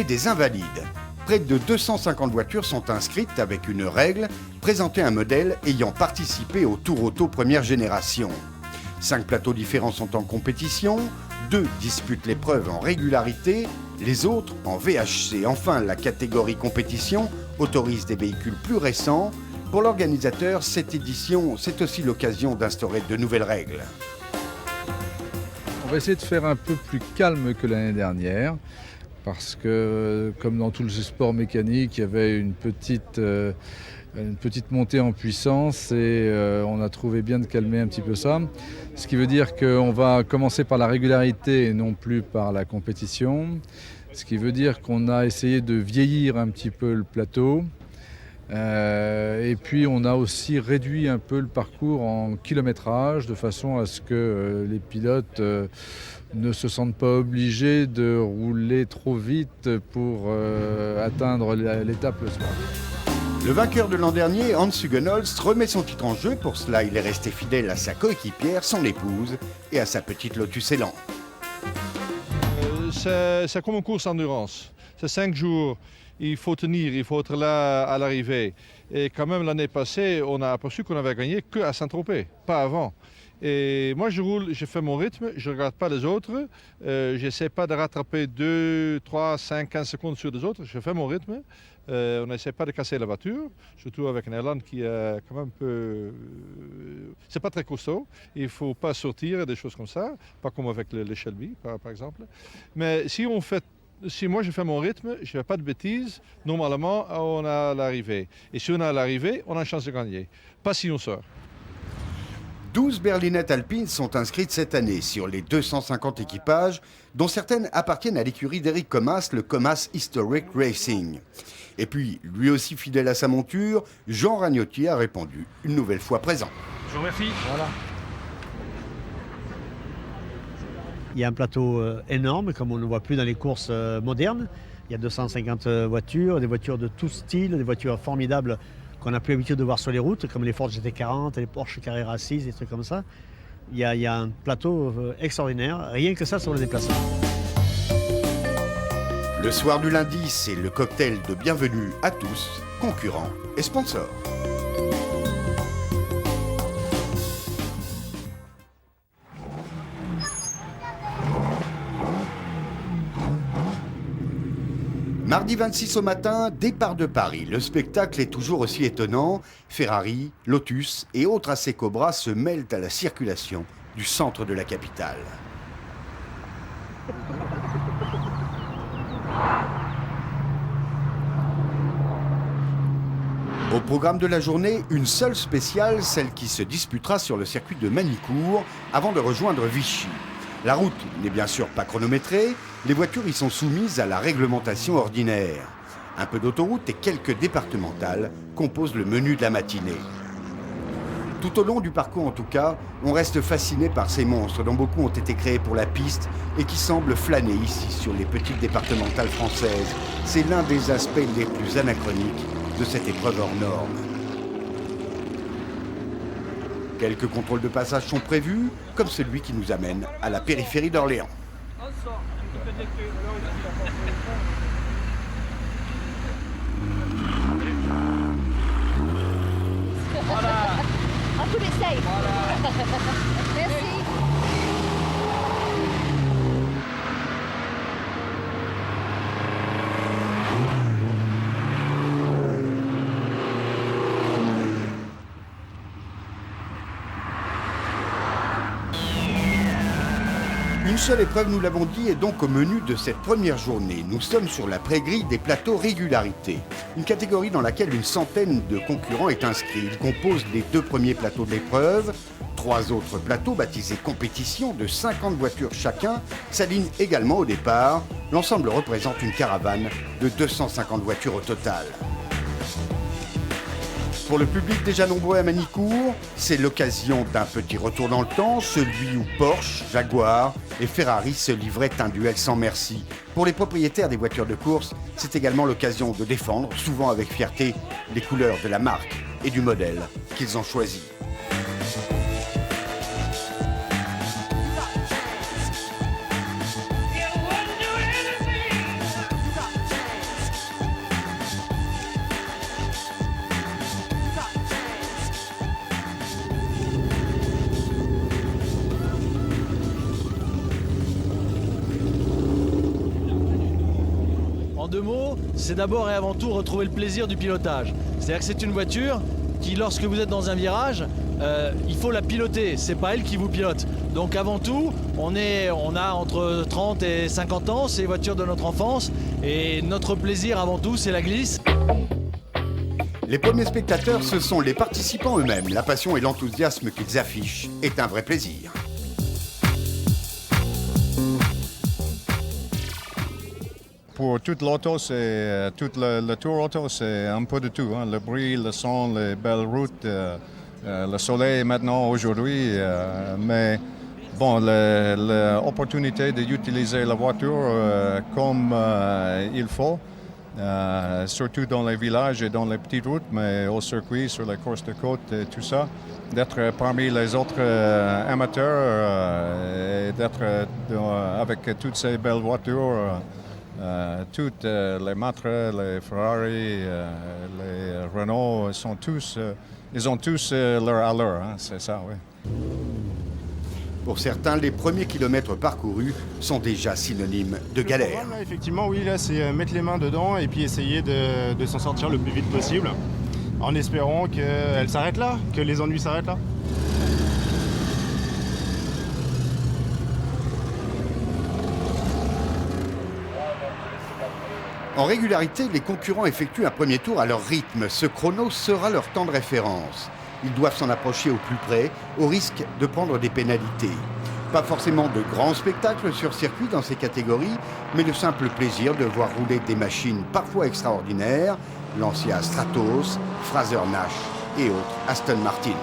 des invalides. Près de 250 voitures sont inscrites avec une règle, présenter un modèle ayant participé au Tour Auto première génération. 5 plateaux différents sont en compétition, 2 disputent l'épreuve en régularité, les autres en VHC. Enfin, la catégorie compétition autorise des véhicules plus récents. Pour l'organisateur, cette édition, c'est aussi l'occasion d'instaurer de nouvelles règles. On va essayer de faire un peu plus calme que l'année dernière, parce que, comme dans tous les sports mécaniques, il y avait une petite montée en puissance et on a trouvé bien de calmer un petit peu ça. Ce qui veut dire qu'on va commencer par la régularité et non plus par la compétition. Ce qui veut dire qu'on a essayé de vieillir un petit peu le plateau. Et puis on a aussi réduit un peu le parcours en kilométrage de façon à ce que les pilotes ne se sentent pas obligés de rouler trop vite pour atteindre l'étape le soir. Le vainqueur de l'an dernier, Hans Hugenholz, remet son titre en jeu. Pour cela, il est resté fidèle à sa coéquipière, son épouse et à sa petite Lotus Elan. C'est comme une course endurance. C'est 5 jours. Il faut tenir, il faut être là à l'arrivée. Et quand même, l'année passée, on a aperçu qu'on avait gagné qu'à Saint-Tropez, pas avant. Et moi, je roule, je fais mon rythme, je ne regarde pas les autres. Je n'essaie pas de rattraper 2, 3, 5, 15 secondes sur les autres. Je fais mon rythme. On n'essaie pas de casser la voiture, surtout avec un Airland qui est quand même un peu... C'est pas très costaud. Il ne faut pas sortir, des choses comme ça. Pas comme avec les Shelby, par exemple. Mais si moi je fais mon rythme, je ne fais pas de bêtises, normalement on a l'arrivée. Et si on a l'arrivée, on a une chance de gagner. Pas si on sort. 12 berlinettes alpines sont inscrites cette année sur les 250 équipages, dont certaines appartiennent à l'écurie d'Eric Comas, le Comas Historic Racing. Et puis, lui aussi fidèle à sa monture, Jean Ragnotti a répondu une nouvelle fois présent. Je vous remercie. Voilà. Il y a un plateau énorme, comme on ne voit plus dans les courses modernes. Il y a 250 voitures, des voitures de tout style, des voitures formidables qu'on n'a plus l'habitude de voir sur les routes, comme les Ford GT40, les Porsche Carrera 6, des trucs comme ça. Il y a un plateau extraordinaire, rien que ça sur le déplacement. Le soir du lundi, c'est le cocktail de bienvenue à tous, concurrents et sponsors. Mardi 26 au matin, départ de Paris. Le spectacle est toujours aussi étonnant. Ferrari, Lotus et autres AC Cobra se mêlent à la circulation du centre de la capitale. Au programme de la journée, une seule spéciale, celle qui se disputera sur le circuit de Magny-Cours avant de rejoindre Vichy. La route n'est bien sûr pas chronométrée, les voitures y sont soumises à la réglementation ordinaire. Un peu d'autoroute et quelques départementales composent le menu de la matinée. Tout au long du parcours en tout cas, on reste fasciné par ces monstres dont beaucoup ont été créés pour la piste et qui semblent flâner ici sur les petites départementales françaises. C'est l'un des aspects les plus anachroniques de cette épreuve hors norme. Quelques contrôles de passage sont prévus, comme celui qui nous amène à la périphérie d'Orléans. Voilà. On tout essaye. Voilà. Merci. Une seule épreuve, nous l'avons dit, est donc au menu de cette première journée. Nous sommes sur la pré-grille des plateaux régularité, une catégorie dans laquelle une centaine de concurrents est inscrit. Ils composent les 2 premiers plateaux de l'épreuve. 3 autres plateaux, baptisés compétition, de 50 voitures chacun, s'alignent également au départ. L'ensemble représente une caravane de 250 voitures au total. Pour le public déjà nombreux à Magny-Cours, c'est l'occasion d'un petit retour dans le temps, celui où Porsche, Jaguar et Ferrari se livraient un duel sans merci. Pour les propriétaires des voitures de course, c'est également l'occasion de défendre, souvent avec fierté, les couleurs de la marque et du modèle qu'ils ont choisi. En 2 mots, c'est d'abord et avant tout retrouver le plaisir du pilotage. C'est-à-dire que c'est une voiture qui, lorsque vous êtes dans un virage, il faut la piloter, c'est pas elle qui vous pilote. Donc avant tout, on a entre 30 et 50 ans, c'est les voitures de notre enfance, et notre plaisir avant tout, c'est la glisse. Les premiers spectateurs, ce sont les participants eux-mêmes. La passion et l'enthousiasme qu'ils affichent est un vrai plaisir. Pour toute l'auto, tout le tour auto, c'est un peu de tout. Hein. Le bruit, le son, les belles routes, le soleil maintenant, aujourd'hui. Mais bon, l'opportunité d'utiliser la voiture comme il faut, surtout dans les villages et dans les petites routes, mais au circuit, sur les courses de côte et tout ça, d'être parmi les autres amateurs et d'être avec toutes ces belles voitures. Toutes les Matra, les Ferrari, les Renault ils ont tous leur allure, hein, c'est ça, oui. Pour certains, les premiers kilomètres parcourus sont déjà synonymes de galère. Programme, là, effectivement, oui, là, c'est mettre les mains dedans et puis essayer de s'en sortir le plus vite possible, en espérant qu'elle s'arrête là, que les ennuis s'arrêtent là. En régularité, les concurrents effectuent un premier tour à leur rythme. Ce chrono sera leur temps de référence. Ils doivent s'en approcher au plus près, au risque de prendre des pénalités. Pas forcément de grands spectacles sur circuit dans ces catégories, mais le simple plaisir de voir rouler des machines parfois extraordinaires, Lancia Stratos, Fraser Nash et autres Aston Martin.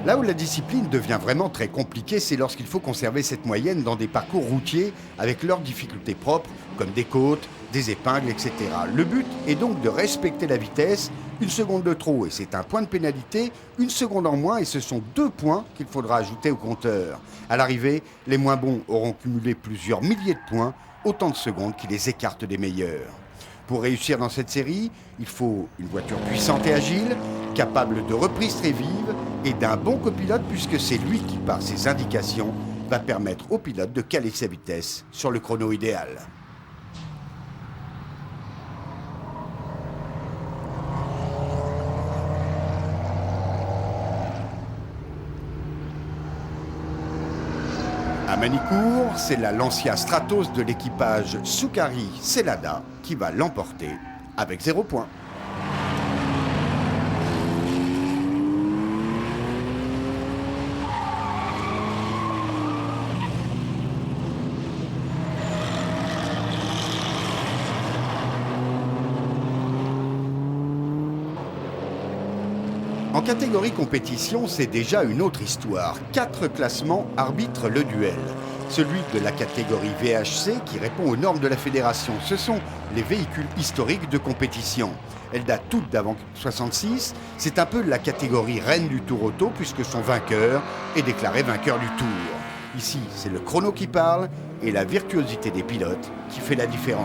Là où la discipline devient vraiment très compliquée, c'est lorsqu'il faut conserver cette moyenne dans des parcours routiers avec leurs difficultés propres, comme des côtes, des épingles, etc. Le but est donc de respecter la vitesse. 1 seconde de trop et c'est un point de pénalité, 1 seconde en moins et ce sont 2 points qu'il faudra ajouter au compteur. À l'arrivée, les moins bons auront cumulé plusieurs milliers de points, autant de secondes qui les écartent des meilleurs. Pour réussir dans cette série, il faut une voiture puissante et agile, capable de reprises très vives et d'un bon copilote puisque c'est lui qui, par ses indications, va permettre au pilote de caler sa vitesse sur le chrono idéal. À Manicourt, c'est la Lancia Stratos de l'équipage Soukari Selada qui va l'emporter avec 0 points. En catégorie compétition, c'est déjà une autre histoire. 4 classements arbitrent le duel. Celui de la catégorie VHC qui répond aux normes de la fédération. Ce sont les véhicules historiques de compétition. Elles datent toutes d'avant 66. C'est un peu la catégorie reine du Tour Auto puisque son vainqueur est déclaré vainqueur du Tour. Ici, c'est le chrono qui parle et la virtuosité des pilotes qui fait la différence.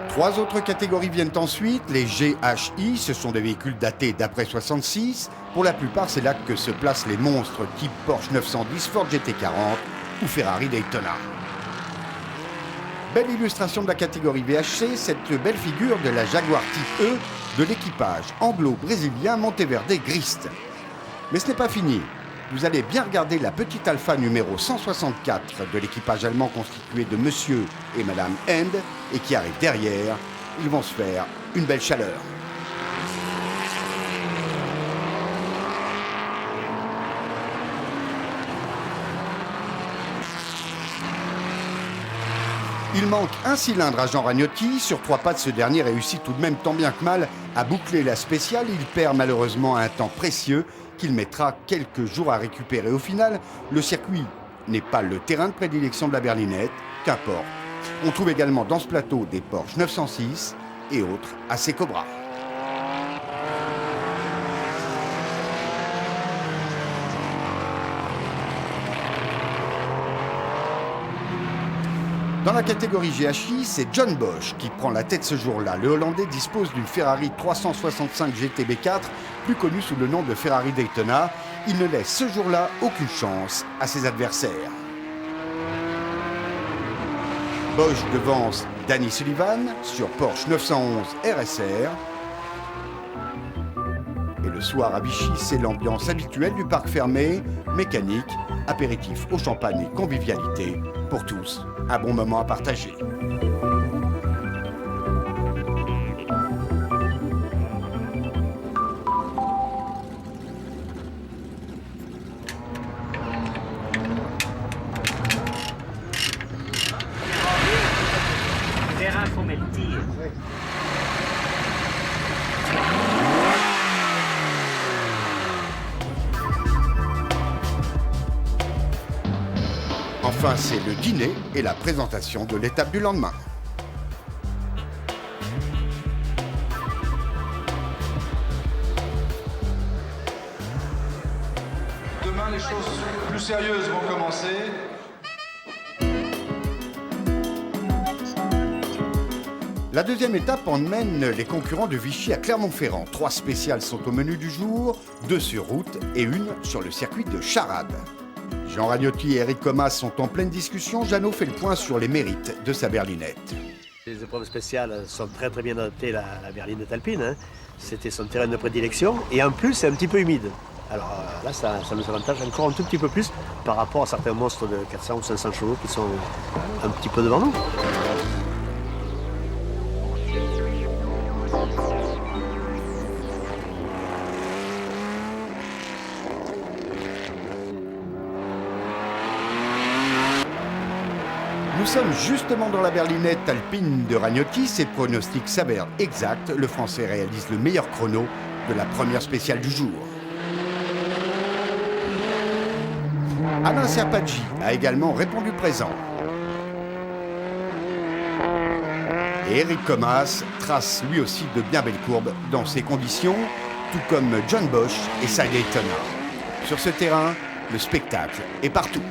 Trois autres catégories viennent ensuite, les GHI, ce sont des véhicules datés d'après 66. Pour la plupart, c'est là que se placent les monstres type Porsche 910, Ford GT40 ou Ferrari Daytona. Belle illustration de la catégorie VHC, cette belle figure de la Jaguar Type E de l'équipage anglo-brésilien Monteverde Grist. Mais ce n'est pas fini. Vous allez bien regarder la petite Alfa numéro 164 de l'équipage allemand constitué de Monsieur et Madame End et qui arrive derrière. Ils vont se faire une belle chaleur. Il manque un cylindre à Jean Ragnotti. Sur 3 pattes, ce dernier réussit tout de même tant bien que mal à boucler la spéciale. Il perd malheureusement un temps précieux qu'il mettra quelques jours à récupérer. Au final, le circuit n'est pas le terrain de prédilection de la berlinette, qu'importe. On trouve également dans ce plateau des Porsche 906 et autres AC Cobra. Dans la catégorie GHI, c'est John Bosch qui prend la tête ce jour-là. Le Hollandais dispose d'une Ferrari 365 GTB4, plus connue sous le nom de Ferrari Daytona. Il ne laisse ce jour-là aucune chance à ses adversaires. Bosch devance Danny Sullivan sur Porsche 911 RSR. Et le soir à Vichy, c'est l'ambiance habituelle du parc fermé, mécanique, apéritif au champagne et convivialité. Pour tous, un bon moment à partager. Enfin, c'est le dîner et la présentation de l'étape du lendemain. Demain, les choses plus sérieuses vont commencer. La deuxième étape emmène les concurrents de Vichy à Clermont-Ferrand. 3 spéciales sont au menu du jour, 2 sur route et une sur le circuit de Charade. Jean Ragnotti et Eric Comas sont en pleine discussion. Jeannot fait le point sur les mérites de sa berlinette. Les épreuves spéciales sont très bien adaptées à la berlinette alpine. Hein. C'était son terrain de prédilection. Et en plus, c'est un petit peu humide. Alors là, ça nous avantage encore un tout petit peu plus par rapport à certains monstres de 400 ou 500 chevaux qui sont un petit peu devant nous. Nous sommes justement dans la berlinette alpine de Ragnotti. Ses pronostics s'avèrent exacts. Le Français réalise le meilleur chrono de la première spéciale du jour. Alain Serpaggi a également répondu présent. Et Eric Comas trace lui aussi de bien belles courbes dans ces conditions, tout comme John Bosch et sa Daytona. Sur ce terrain, le spectacle est partout.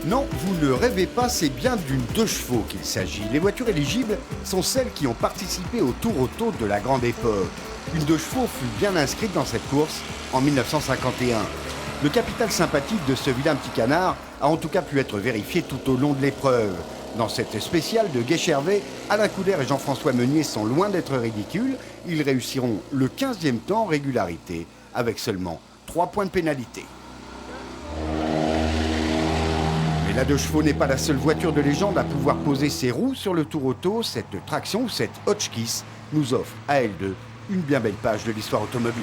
Non, vous ne rêvez pas, c'est bien d'une 2 chevaux qu'il s'agit. Les voitures éligibles sont celles qui ont participé au Tour Auto de la grande époque. Une 2 chevaux fut bien inscrite dans cette course en 1951. Le capital sympathique de ce vilain petit canard a en tout cas pu être vérifié tout au long de l'épreuve. Dans cette spéciale de Guéchervais, Alain Couder et Jean-François Meunier sont loin d'être ridicules. Ils réussiront le 15e temps en régularité avec seulement 3 points de pénalité. La 2 chevaux n'est pas la seule voiture de légende à pouvoir poser ses roues sur le Tour Auto. Cette traction, cette Hotchkiss, nous offre à elle deux une bien belle page de l'histoire automobile.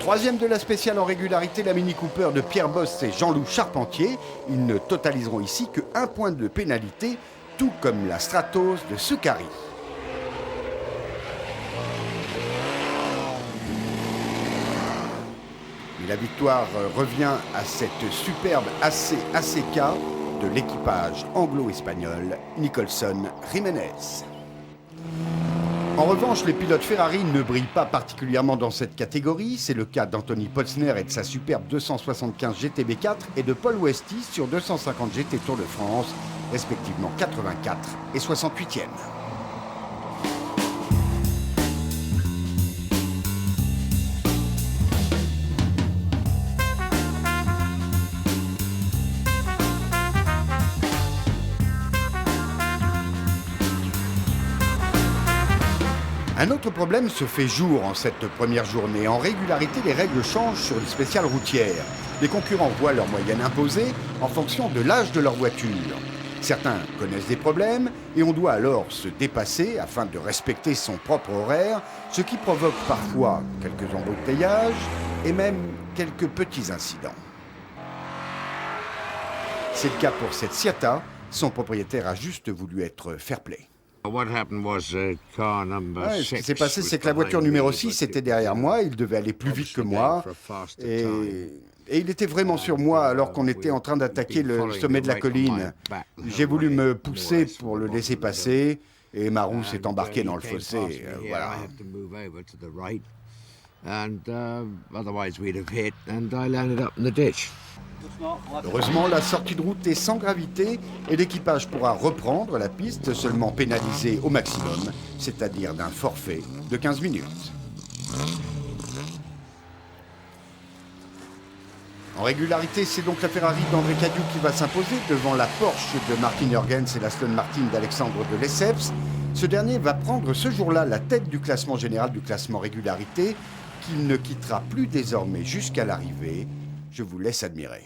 Troisième de la spéciale en régularité, la Mini Cooper de Pierre Bosse et Jean-Loup Charpentier. Ils ne totaliseront ici que 1 point de pénalité, tout comme la Stratos de Sucari. Et la victoire revient à cette superbe ACK de l'équipage anglo-espagnol Nicholson Jiménez. En revanche, les pilotes Ferrari ne brillent pas particulièrement dans cette catégorie. C'est le cas d'Anthony Potzner et de sa superbe 275 GTB4 et de Paul Westy sur 250 GT Tour de France, respectivement 84 et 68e. Un autre problème se fait jour en cette première journée. En régularité, les règles changent sur les spéciales routières. Les concurrents voient leur moyenne imposée en fonction de l'âge de leur voiture. Certains connaissent des problèmes et on doit alors se dépasser afin de respecter son propre horaire, ce qui provoque parfois quelques embouteillages et même quelques petits incidents. C'est le cas pour cette Ciata. Son propriétaire a juste voulu être fair-play. Ce qui s'est passé, c'est que la voiture numéro 6 était derrière moi, il devait aller plus vite que moi, et il était vraiment sur moi alors qu'on était en train d'attaquer le sommet de la colline. J'ai voulu me pousser pour le laisser passer, et ma roue s'est embarquée dans le fossé, voilà. Heureusement, la sortie de route est sans gravité et l'équipage pourra reprendre la piste, seulement pénalisé au maximum, c'est-à-dire d'un forfait de 15 minutes. En régularité, c'est donc la Ferrari d'André Cadieux qui va s'imposer devant la Porsche de Martin Jürgens et l'Aston Martin d'Alexandre de Lesseps. Ce dernier va prendre ce jour-là la tête du classement général du classement régularité, qu'il ne quittera plus désormais jusqu'à l'arrivée. Je vous laisse admirer.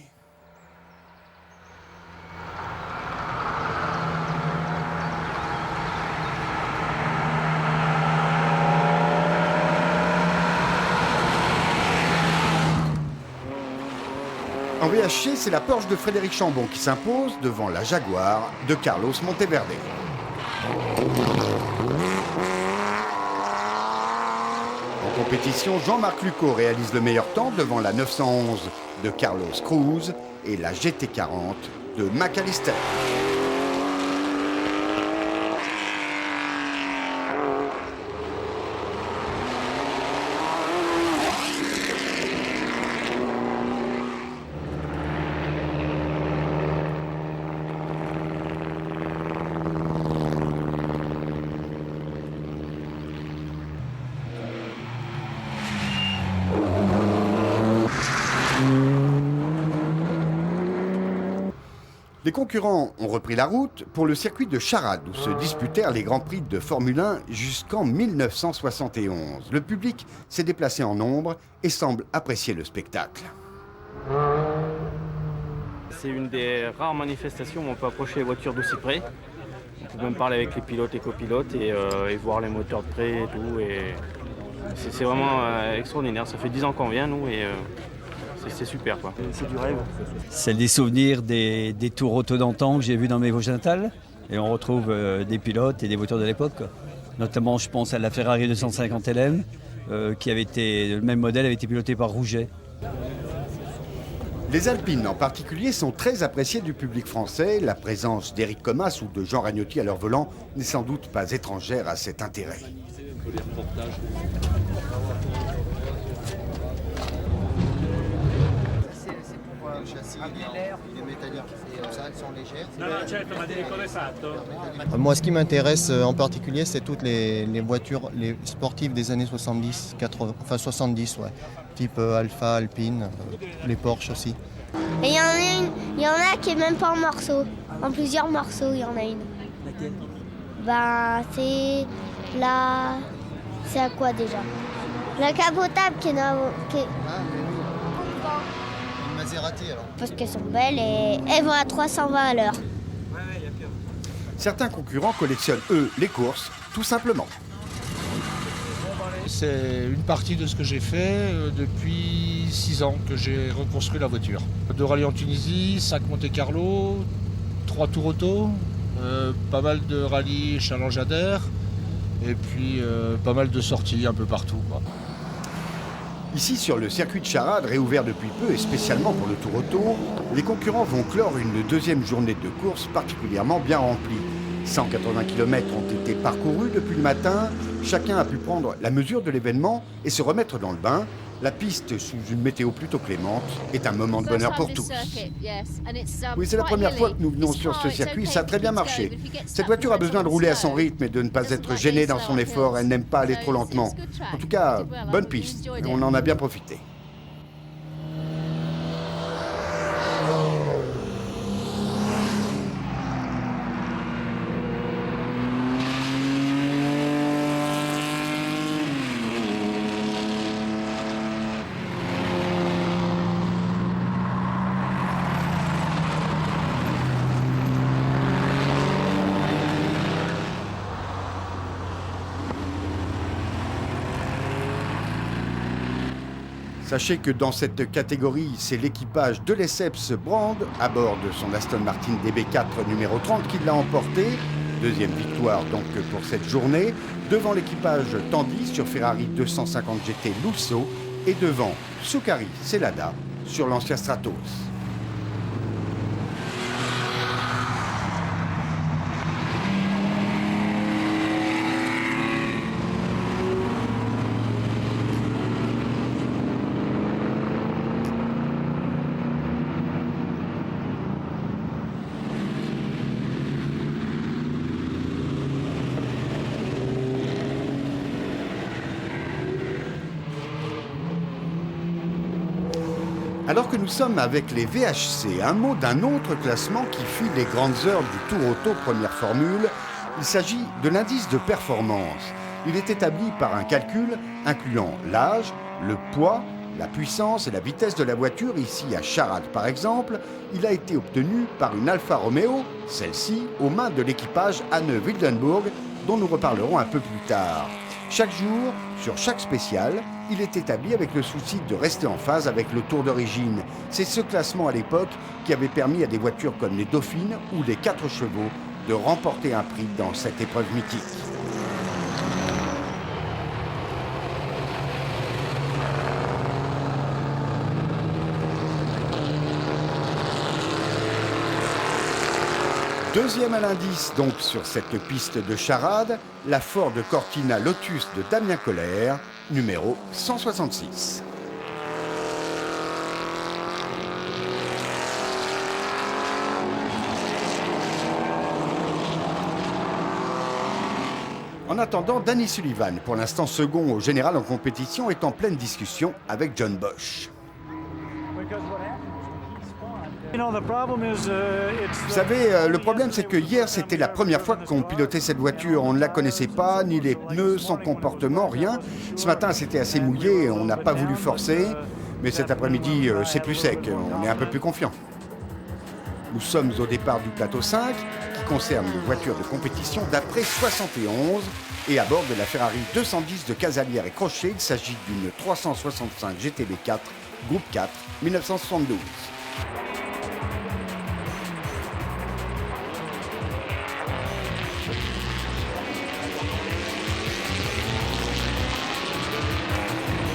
En VHC, c'est la Porsche de Frédéric Chambon qui s'impose devant la Jaguar de Carlos Monteverde. En compétition, Jean-Marc Lucot réalise le meilleur temps devant la 911 de Carlos Cruz et la GT40 de McAllister. Les concurrents ont repris la route pour le circuit de Charade où se disputèrent les Grands Prix de Formule 1 jusqu'en 1971. Le public s'est déplacé en nombre et semble apprécier le spectacle. C'est une des rares manifestations où on peut approcher les voitures d'aussi près. On peut même parler avec les pilotes et copilotes et voir les moteurs de près et tout. Et c'est vraiment extraordinaire. Ça fait 10 ans qu'on vient, nous, et c'est super, quoi. C'est du rêve. C'est des souvenirs des tours auto d'antan que j'ai vus dans mes Vosges natales. Et on retrouve des pilotes et des voitures de l'époque. Notamment, je pense à la Ferrari 250 LM, qui avait été, le même modèle avait été piloté par Rouget. Les Alpines en particulier sont très appréciées du public français. La présence d'Éric Comas ou de Jean Ragnotti à leur volant n'est sans doute pas étrangère à cet intérêt. Moi, ce qui m'intéresse en particulier, c'est toutes les voitures les sportives des années 70, 80, enfin 70, ouais. Type Alpha, Alpine, les Porsche aussi. Et il y en a qui est même pas en morceaux. En plusieurs morceaux, il y en a une. Laquelle? C'est la... C'est à quoi déjà? La capotable qui est dans... Une Maserati alors. Parce qu'elles sont belles et elles vont à 320 à l'heure. Certains concurrents collectionnent, eux, les courses, tout simplement. C'est une partie de ce que j'ai fait depuis 6 ans que j'ai reconstruit la voiture. 2 rallyes en Tunisie, 5 Monte-Carlo, 3 tours auto, pas mal de rallyes Challenge Adair et puis pas mal de sorties un peu partout, quoi. Ici, sur le circuit de Charade, réouvert depuis peu et spécialement pour le Tour Auto, les concurrents vont clore une deuxième journée de course particulièrement bien remplie. 180 km ont été parcourus depuis le matin. Chacun a pu prendre la mesure de l'événement et se remettre dans le bain. La piste, sous une météo plutôt clémente, est un moment de bonheur pour tous. Oui, c'est la première fois que nous venons sur ce circuit, ça a très bien marché. Cette voiture a besoin de rouler à son rythme et de ne pas être gênée dans son effort. Elle n'aime pas aller trop lentement. En tout cas, bonne piste. On en a bien profité. Sachez que dans cette catégorie, c'est l'équipage de Lesseps Brand, à bord de son Aston Martin DB4 numéro 30, qui l'a emporté. Deuxième victoire donc pour cette journée, devant l'équipage Tandy sur Ferrari 250 GT Lusso et devant Soukari Celada sur Lancia Stratos. Alors que nous sommes avec les VHC, un mot d'un autre classement qui fut les grandes heures du Tour Auto première formule. Il s'agit de l'indice de performance. Il est établi par un calcul incluant l'âge, le poids, la puissance et la vitesse de la voiture. Ici à Charade par exemple, il a été obtenu par une Alfa Romeo, celle-ci aux mains de l'équipage Anne Wildenburg, dont nous reparlerons un peu plus tard. Chaque jour, sur chaque spécial, il est établi avec le souci de rester en phase avec le tour d'origine. C'est ce classement à l'époque qui avait permis à des voitures comme les Dauphines ou les 4 chevaux de remporter un prix dans cette épreuve mythique. Deuxième à l'indice donc sur cette piste de Charade, la Ford Cortina Lotus de Damien Colère, numéro 166. En attendant, Danny Sullivan, pour l'instant second au général en compétition, est en pleine discussion avec John Bosch. Vous savez, le problème c'est que hier c'était la première fois qu'on pilotait cette voiture. On ne la connaissait pas, ni les pneus, son comportement, rien. Ce matin c'était assez mouillé, on n'a pas voulu forcer. Mais cet après-midi c'est plus sec, on est un peu plus confiant. Nous sommes au départ du plateau 5, qui concerne les voitures de compétition d'après 71. Et à bord de la Ferrari 210 de Casalière et Crochet, il s'agit d'une 365 GTB4, groupe 4, 1972.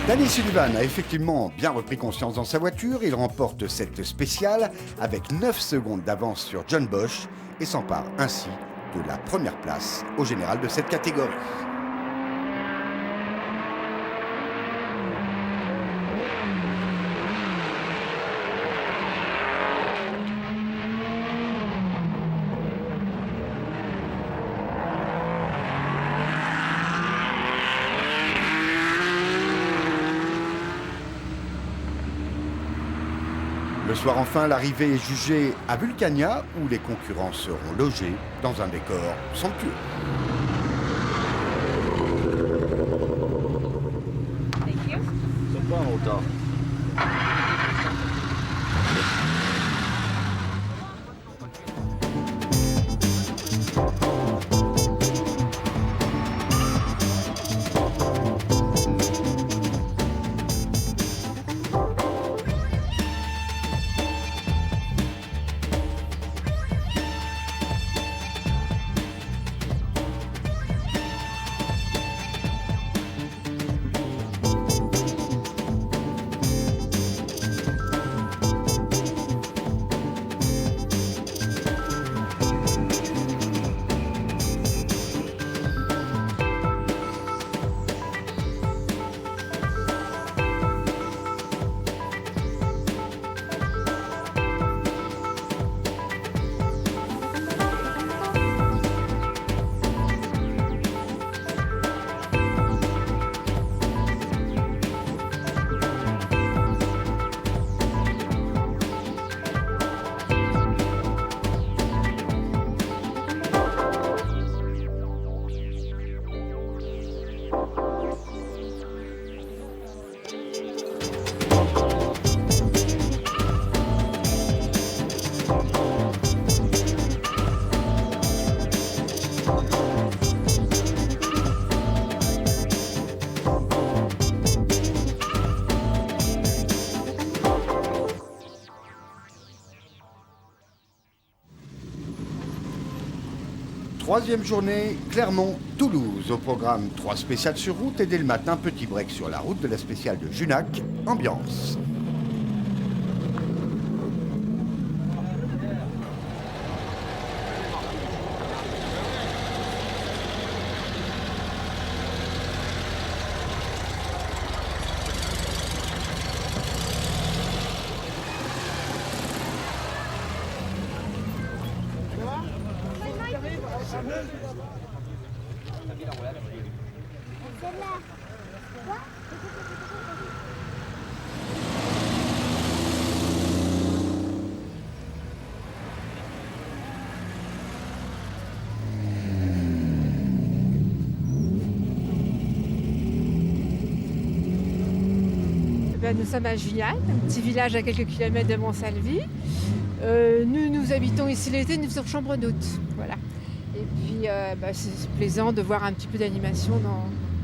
Danny Sullivan a effectivement bien repris conscience dans sa voiture. Il remporte cette spéciale avec 9 secondes d'avance sur John Bosch et s'empare ainsi de la première place au général de cette catégorie. Le soir enfin, l'arrivée est jugée à Vulcania où les concurrents seront logés dans un décor somptueux. Troisième journée, Clermont-Toulouse. Au programme 3 spéciales sur route et dès le matin, petit break sur la route de la spéciale de Junac, ambiance. Nous sommes à Junac, un petit village à quelques kilomètres de Montsalvi. Nous habitons ici l'été, nous sommes chambre d'hôte. Voilà. Et puis c'est plaisant de voir un petit peu d'animation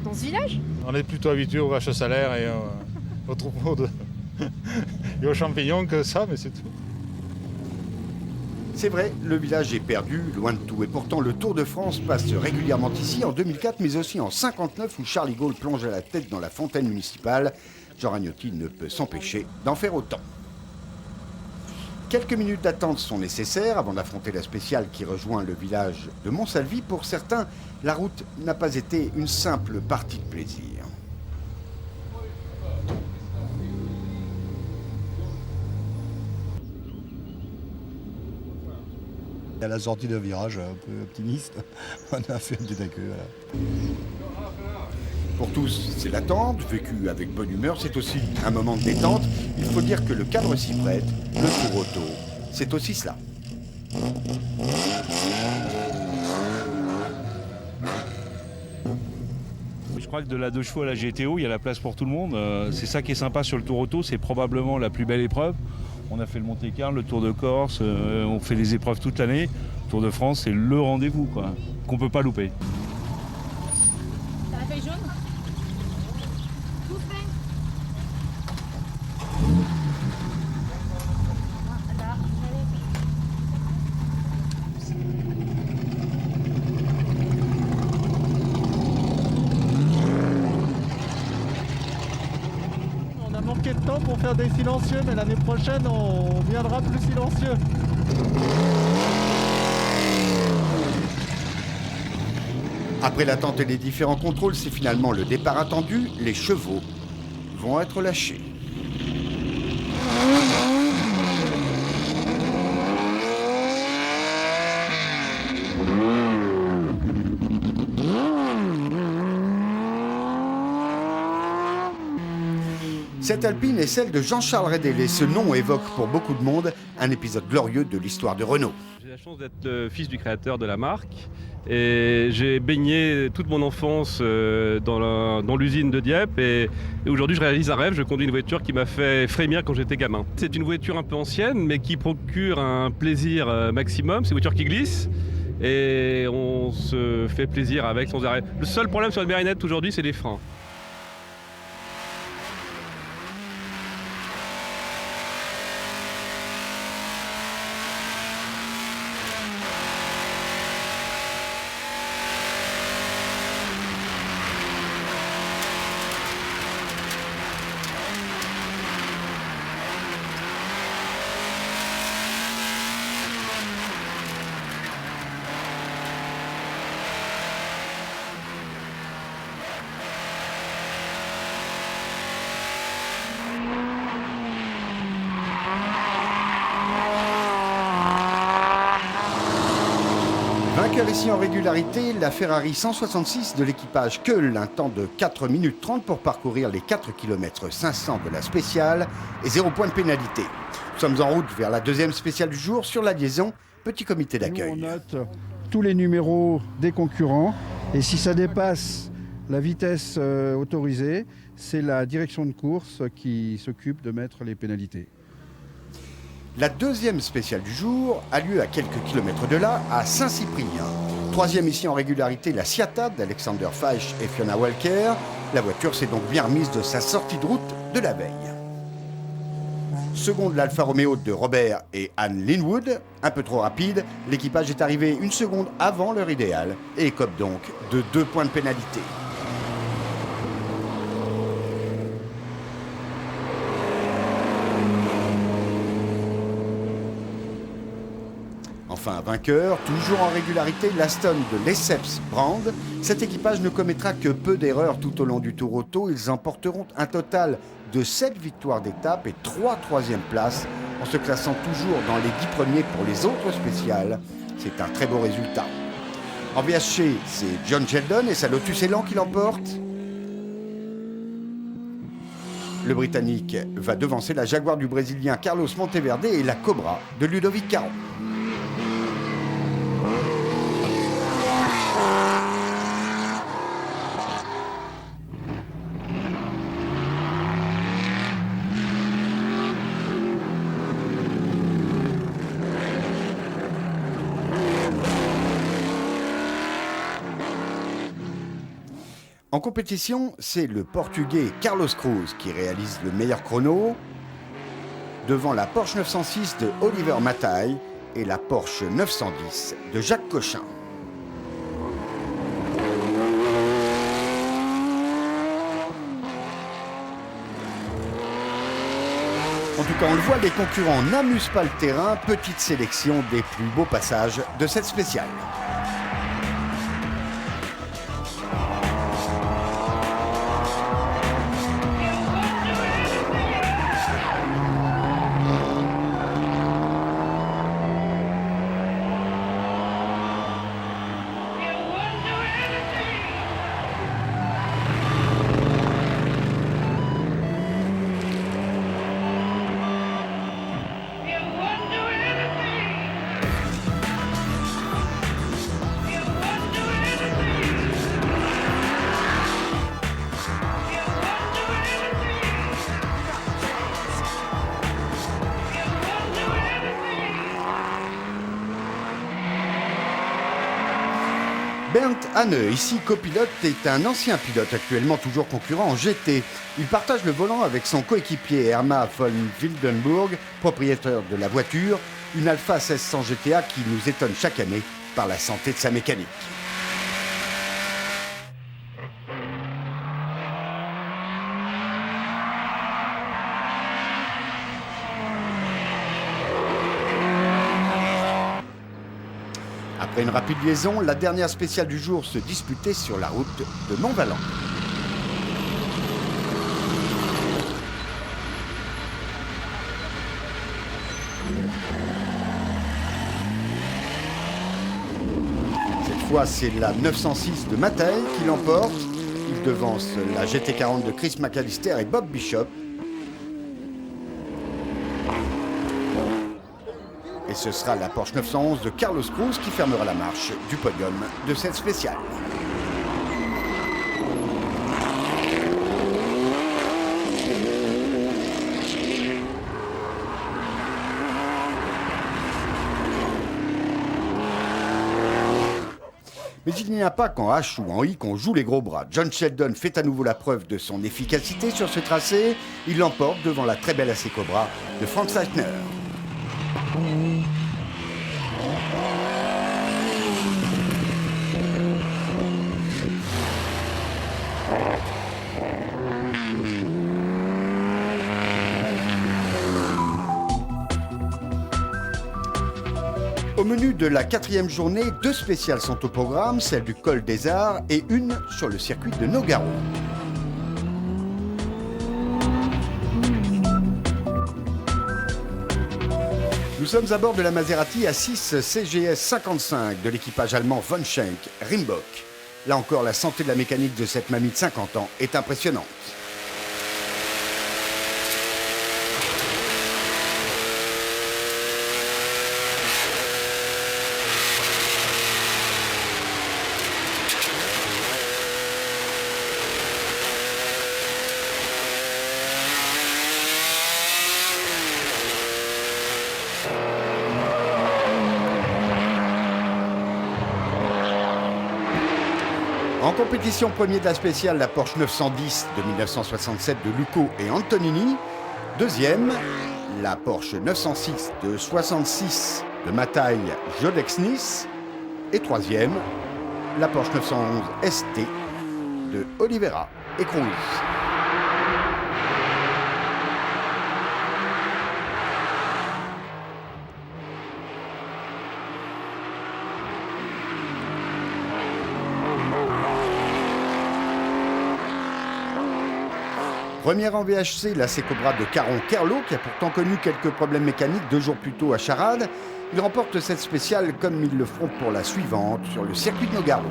dans ce village. On est plutôt habitué aux vaches à salaire et aux troupeaux et aux champignons que ça, mais c'est tout. C'est vrai, le village est perdu, loin de tout. Et pourtant, le Tour de France passe régulièrement ici, en 2004, mais aussi en 59, où Charles de Gaulle plonge à la tête dans la fontaine municipale. Jean Ragnotti ne peut s'empêcher d'en faire autant. Quelques minutes d'attente sont nécessaires avant d'affronter la spéciale qui rejoint le village de Montsalvi. Pour certains, la route n'a pas été une simple partie de plaisir. À la sortie d'un virage un peu optimiste, on a fait un petit accueil. Pour tous, c'est l'attente, vécue avec bonne humeur, c'est aussi un moment de détente. Il faut dire que le cadre s'y prête, le tour auto, c'est aussi cela. Je crois que de la 2 chevaux à la GTO, il y a la place pour tout le monde. C'est ça qui est sympa sur le Tour Auto, c'est probablement la plus belle épreuve. On a fait le Monte-Carlo, le Tour de Corse, on fait les épreuves toute l'année. Le Tour de France, c'est le rendez-vous, quoi, qu'on ne peut pas louper. T'as la feuille jaune ? On a manqué de temps pour faire des silencieux, mais l'année prochaine, on viendra plus silencieux. Après l'attente et les différents contrôles, c'est finalement le départ attendu. Les chevaux vont être lâchés. Cette Alpine est celle de Jean-Charles Rédel et ce nom évoque pour beaucoup de monde un épisode glorieux de l'histoire de Renault. J'ai la chance d'être le fils du créateur de la marque et j'ai baigné toute mon enfance dans l'usine de Dieppe et aujourd'hui je réalise un rêve, je conduis une voiture qui m'a fait frémir quand j'étais gamin. C'est une voiture un peu ancienne mais qui procure un plaisir maximum, c'est une voiture qui glisse et on se fait plaisir avec sans arrêt. Le seul problème sur une Marinette aujourd'hui c'est les freins. Vainqueur ici en régularité, la Ferrari 166 de l'équipage Keul, un temps de 4 minutes 30 pour parcourir les 4 km 500 de la spéciale et 0 point de pénalité. Nous sommes en route vers la deuxième spéciale du jour sur la liaison, petit comité d'accueil. On note tous les numéros des concurrents et si ça dépasse la vitesse autorisée, c'est la direction de course qui s'occupe de mettre les pénalités. La deuxième spéciale du jour a lieu à quelques kilomètres de là, à Saint-Cyprien. Troisième ici en régularité, la Ciata d'Alexander Feich et Fiona Walker. La voiture s'est donc bien remise de sa sortie de route de la veille. Seconde, l'Alfa Romeo de Robert et Anne Linwood. Un peu trop rapide, l'équipage est arrivé 1 seconde avant l'heure idéale et écope donc de 2 points de pénalité. Enfin, vainqueur, toujours en régularité, l'Aston de Lesseps Brand. Cet équipage ne commettra que peu d'erreurs tout au long du Tour Auto. Ils emporteront un total de 7 victoires d'étape et 3 troisièmes places, en se classant toujours dans les 10 premiers pour les autres spéciales. C'est un très beau résultat. En VHC, c'est John Sheldon et sa Lotus Elan qui l'emporte. Le Britannique va devancer la Jaguar du Brésilien Carlos Monteverde et la Cobra de Ludovic Caron. En compétition, c'est le Portugais Carlos Cruz qui réalise le meilleur chrono devant la Porsche 906 de Oliver Mataille et la Porsche 910 de Jacques Cochin. En tout cas, on le voit, les concurrents n'amusent pas le terrain. Petite sélection des plus beaux passages de cette spéciale. Bernd Hanne, ici copilote, est un ancien pilote actuellement toujours concurrent en GT. Il partage le volant avec son coéquipier Herma von Wildenburg, propriétaire de la voiture, une Alfa 1600 GTA qui nous étonne chaque année par la santé de sa mécanique. Après une rapide liaison, la dernière spéciale du jour se disputait sur la route de Mont-Valent. Cette fois, c'est la 906 de Mataille qui l'emporte. Il devance la GT40 de Chris McAllister et Bob Bishop. Et ce sera la Porsche 911 de Carlos Cruz qui fermera la marche du podium de cette spéciale. Mais il n'y a pas qu'en H ou en I qu'on joue les gros bras. John Sheldon fait à nouveau la preuve de son efficacité sur ce tracé. Il l'emporte devant la très belle AC Cobra de Frank Seitner. Au menu de la 4e journée, 2 spéciales sont au programme, celle du Col des Arts et une sur le circuit de Nogaro. Nous sommes à bord de la Maserati A6 CGS 55 de l'équipage allemand von Schenk Rimbock. Là encore, la santé de la mécanique de cette mamie de 50 ans est impressionnante. En compétition, premier de la spéciale, la Porsche 910 de 1967 de Luco et Antonini. Deuxième, la Porsche 906 de 66 de Mathai Jodexnis. Et troisième, la Porsche 911 ST de Oliveira et Cruise. Première en VHC, la C-Cobra de Caron Kerlo, qui a pourtant connu quelques problèmes mécaniques 2 jours plus tôt à Charade. Il remporte cette spéciale comme ils le feront pour la suivante sur le circuit de Nogaro.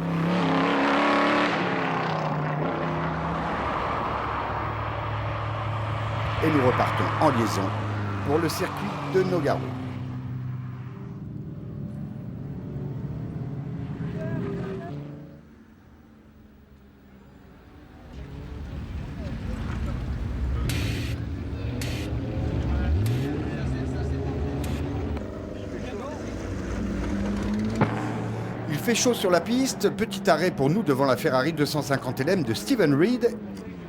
Et nous repartons en liaison pour le circuit de Nogaro. Il fait chaud sur la piste, petit arrêt pour nous devant la Ferrari 250 LM de Steven Reed.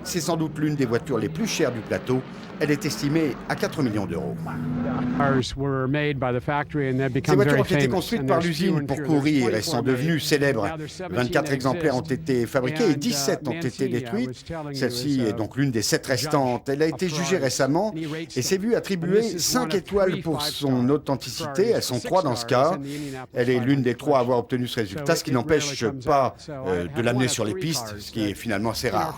C'est sans doute l'une des voitures les plus chères du plateau. Elle est estimée à 4 millions d'euros. Ces voitures ont été construites par l'usine pour courir et sont devenues célèbres. 24 exemplaires ont été fabriqués et 17 ont été détruites. Celle-ci est donc l'une des 7 restantes. Elle a été jugée récemment et s'est vue attribuer 5 étoiles pour son authenticité. Elles sont 3 dans ce cas. Elle est l'une des 3 à avoir obtenu ce résultat, ce qui n'empêche pas de l'amener sur les pistes, ce qui est finalement assez rare.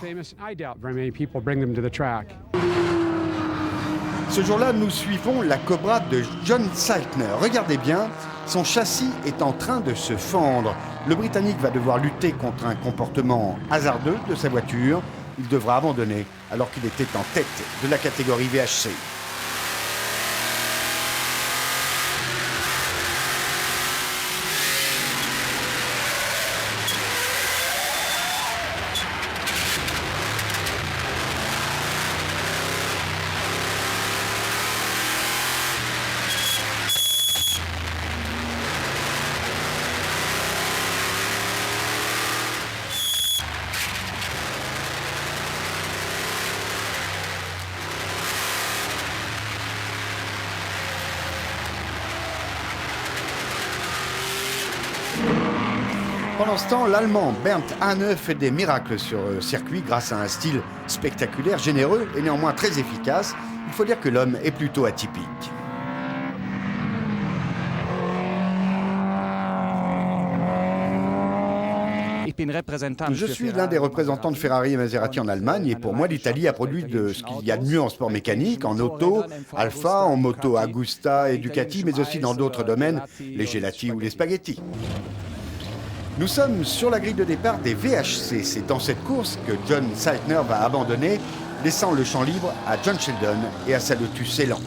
Ce jour-là, nous suivons la Cobra de John Seitner. Regardez bien, son châssis est en train de se fendre. Le Britannique va devoir lutter contre un comportement hasardeux de sa voiture. Il devra abandonner alors qu'il était en tête de la catégorie VHC. Pendant ce temps, l'Allemand Bernd Hahne fait des miracles sur le circuit grâce à un style spectaculaire, généreux et néanmoins très efficace. Il faut dire que l'homme est plutôt atypique. Je suis l'un des représentants de Ferrari et Maserati en Allemagne et pour moi l'Italie a produit de ce qu'il y a de mieux en sport mécanique, en auto, Alfa, en moto Agusta et Ducati, mais aussi dans d'autres domaines, les gelati ou les spaghettis. Nous sommes sur la grille de départ des VHC. C'est dans cette course que John Seitner va abandonner, laissant le champ libre à John Sheldon et à sa Lotus Elan.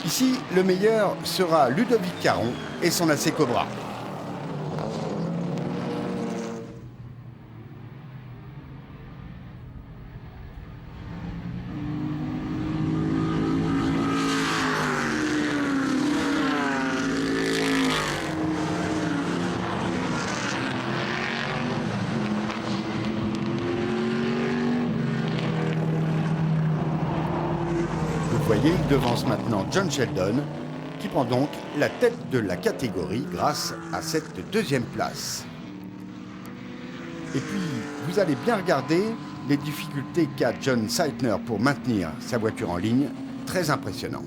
Ici, le meilleur sera Ludovic Caron et son AC Cobra. Vous voyez, il devance maintenant John Sheldon, qui prend donc la tête de la catégorie grâce à cette deuxième place. Et puis, vous allez bien regarder les difficultés qu'a John Seitner pour maintenir sa voiture en ligne. Très impressionnant.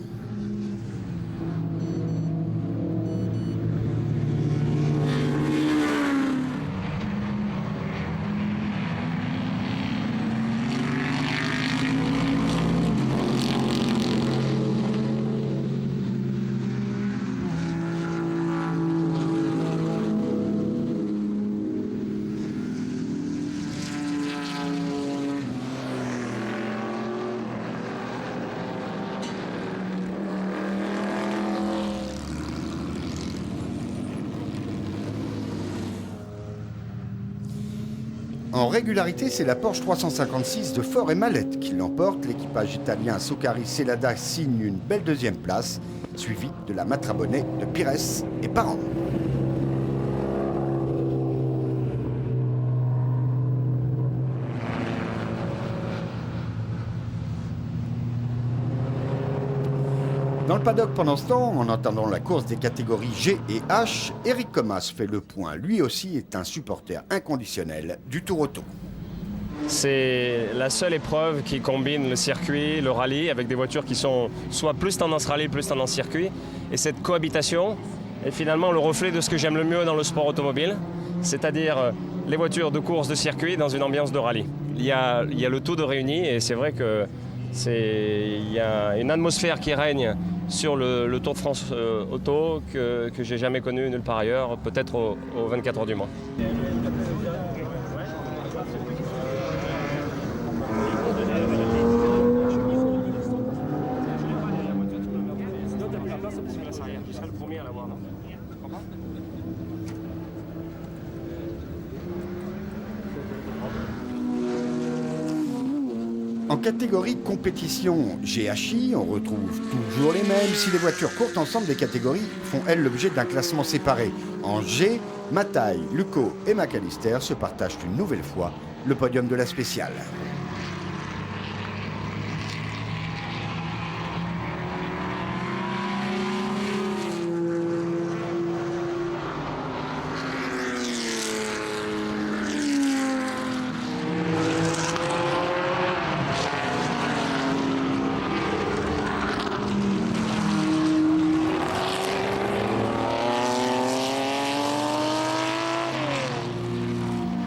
En régularité, c'est la Porsche 356 de Faure et Mallette qui l'emporte. L'équipage italien Soccari Sellada signe une belle deuxième place, suivie de la Matrabonnet de Pires et Parent. Dans le paddock pendant ce temps, en entendant la course des catégories G et H, Eric Comas fait le point. Lui aussi est un supporter inconditionnel du Tour Auto. C'est la seule épreuve qui combine le circuit, le rallye, avec des voitures qui sont soit plus tendance rallye, plus tendance circuit. Et cette cohabitation est finalement le reflet de ce que j'aime le mieux dans le sport automobile, c'est-à-dire les voitures de course de circuit dans une ambiance de rallye. Il y a le tout de réuni et c'est vrai que il y a une atmosphère qui règne sur le Tour de France auto que j'ai jamais connu nulle part ailleurs, peut-être aux 24 heures du Mans. En catégorie compétition GHI, on retrouve toujours les mêmes. Si les voitures courent ensemble, les catégories font elles l'objet d'un classement séparé. En G, Mataille, Lucco et McAllister se partagent une nouvelle fois le podium de la spéciale.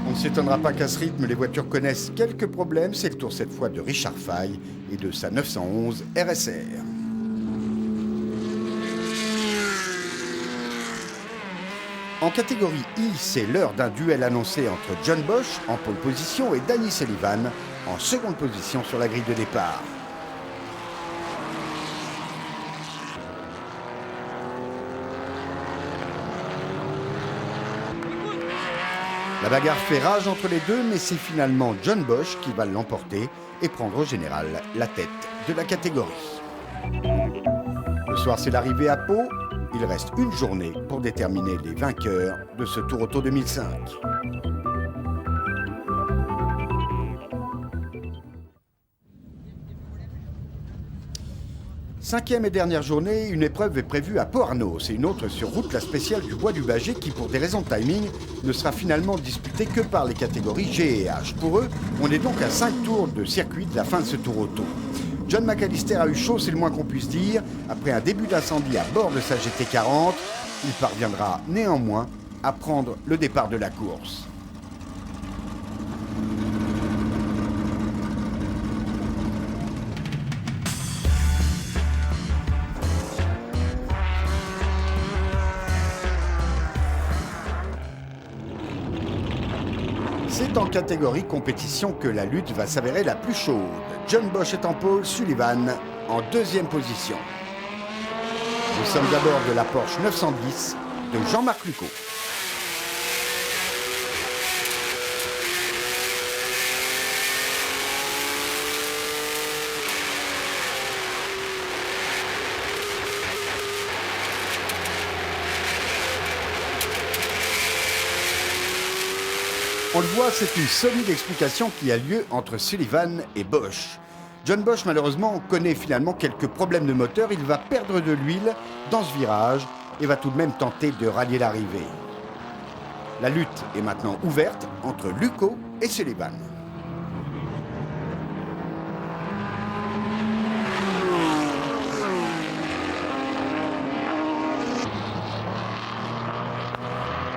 On ne s'étonnera pas qu'à ce rythme, les voitures connaissent quelques problèmes. C'est le tour cette fois de Richard Fay et de sa 911 RSR. En catégorie I, c'est l'heure d'un duel annoncé entre John Bosch en pole position et Danny Sullivan en seconde position sur la grille de départ. La bagarre fait rage entre les deux, mais c'est finalement John Bosch qui va l'emporter et prendre au général la tête de la catégorie. Le soir, c'est l'arrivée à Pau. Il reste une journée pour déterminer les vainqueurs de ce Tour Auto 2005. Cinquième et dernière journée, une épreuve est prévue à Pau-Arnos et une autre sur route, la spéciale du Bois du Bâgé, qui pour des raisons de timing ne sera finalement disputée que par les catégories G et H. Pour eux, on est donc à 5 tours de circuit de la fin de ce Tour Auto. John McAllister a eu chaud, c'est le moins qu'on puisse dire. Après un début d'incendie à bord de sa GT40, il parviendra néanmoins à prendre le départ de la course. C'est en catégorie compétition que la lutte va s'avérer la plus chaude. John Bosch est en pole, Sullivan en deuxième position. Nous sommes d'abord de la Porsche 910 de Jean-Marc Lucco. On le voit, c'est une solide explication qui a lieu entre Sullivan et Bosch. John Bosch, malheureusement, connaît finalement quelques problèmes de moteur. Il va perdre de l'huile dans ce virage et va tout de même tenter de rallier l'arrivée. La lutte est maintenant ouverte entre Lucot et Sullivan.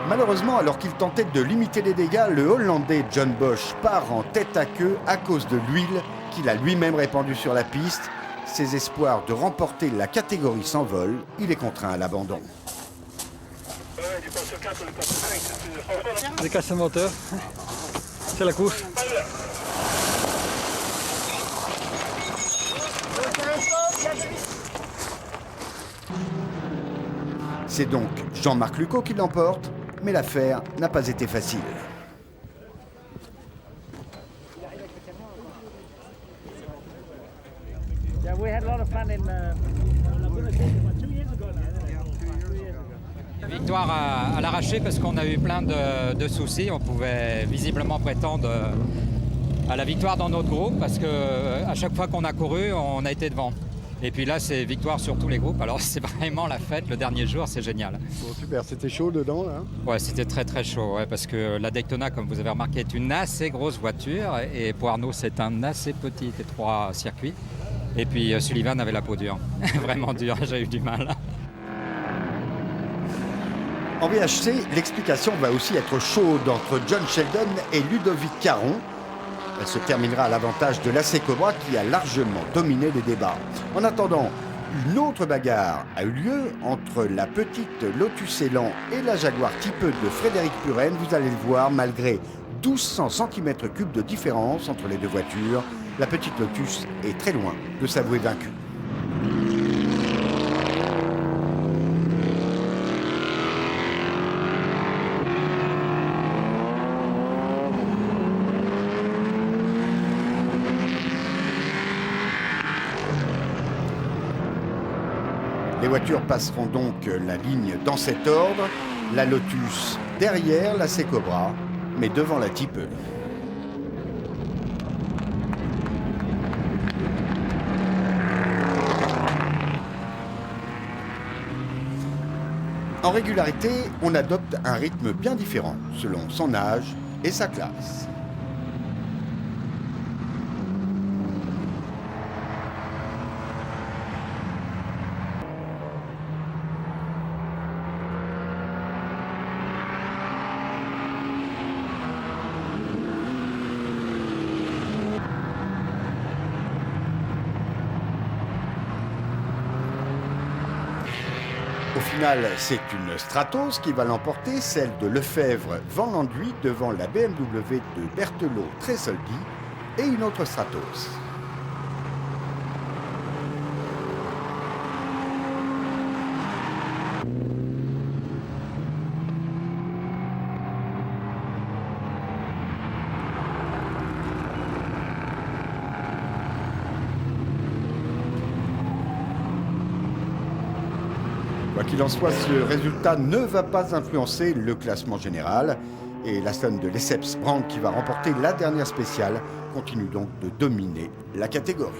Malheureusement, alors qu'il tentait de limiter les dégâts, le Hollandais John Bosch part en tête à queue à cause de l'huile qu'il a lui-même répandue sur la piste. Ses espoirs de remporter la catégorie s'envolent, il est contraint à l'abandon. J'ai cassé le moteur, c'est la course. C'est donc Jean-Marc Lucot qui l'emporte, mais l'affaire n'a pas été facile. Victoire à l'arraché parce qu'on a eu plein de soucis. On pouvait visiblement prétendre à la victoire dans notre groupe parce qu'à chaque fois qu'on a couru, on a été devant. Et puis là, c'est victoire sur tous les groupes. Alors c'est vraiment la fête, le dernier jour, c'est génial. Bon, super, c'était chaud dedans là? Ouais, c'était très très chaud, ouais, parce que la Daytona, comme vous avez remarqué, est une assez grosse voiture. Et pour Arnaud, c'est un assez petit étroit circuit. Et puis Sullivan avait la peau dure, vraiment dure, j'ai eu du mal. En VHC, l'explication va aussi être chaude entre John Sheldon et Ludovic Caron. Elle se terminera à l'avantage de l'AC Cobra qui a largement dominé les débats. En attendant, une autre bagarre a eu lieu entre la petite Lotus Elan et la Jaguar Type E de Frédéric Puren. Vous allez le voir, malgré 1200 cm3 de différence entre les deux voitures, la petite Lotus est très loin de s'avouer vaincue. Les voitures passeront donc la ligne dans cet ordre. La Lotus derrière la C Cobra, mais devant la Type E. En régularité, on adopte un rythme bien différent selon son âge et sa classe. Au final, c'est une Stratos qui va l'emporter, celle de Lefebvre Van Landuy devant la BMW de Berthelot Tresoldi et une autre Stratos. Quoi qu'il en soit, ce résultat ne va pas influencer le classement général. Et l'Aston de Lesseps Brand, qui va remporter la dernière spéciale, continue donc de dominer la catégorie.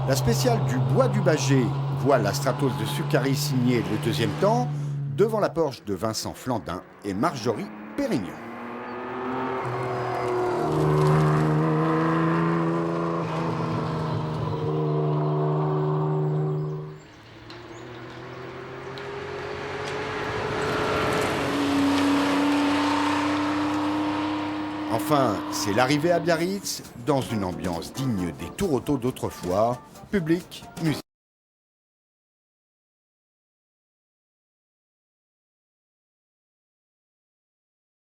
La spéciale du Bois du Bâgé voit la Stratos de Sucari signer le deuxième temps, devant la Porsche de Vincent Flandin et Marjorie Pérignon. Enfin, c'est l'arrivée à Biarritz, dans une ambiance digne des tours auto d'autrefois, public, musique.